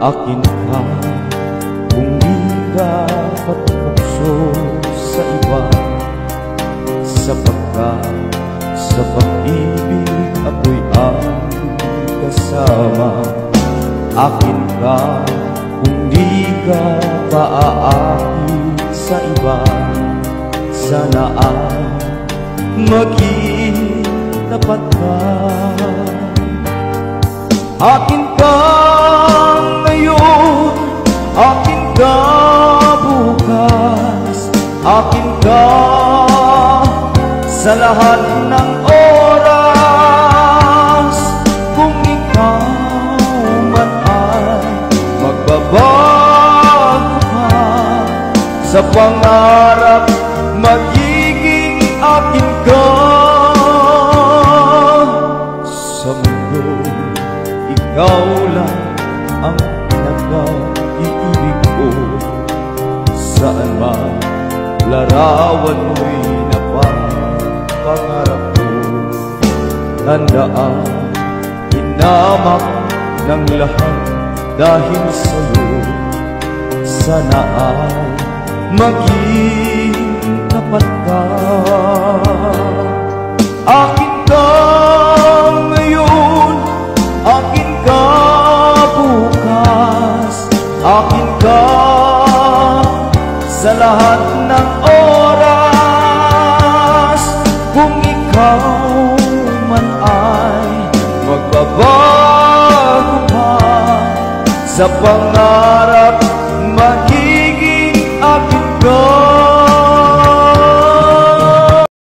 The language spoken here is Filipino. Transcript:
Akin ka kung di dapat bukso sa iba, sapagkat sa pag-ibig ako'y ang kasama. Akin ka kung di ka paaakit sa iba, sana ay maging tapat ka. Akin ka ngayon, akin ka bukas, akin ka sa lahat ng oras. Kung ikaw man ay magbabago ka, sa pangarap magiging akin ka. Sa mundo, ikaw lang ang nag-iibig ko. Saan man larawan mo'y napapangarap ko. Tandaan, inamak ng lahat dahil sa'yo. Sana ay maging tapat ka. Akin ka ngayon, akin ka bukas, akin ka sa lahat ng oras. Kung ikaw man ay magbabago pa, sa pangarap magiging akin ka.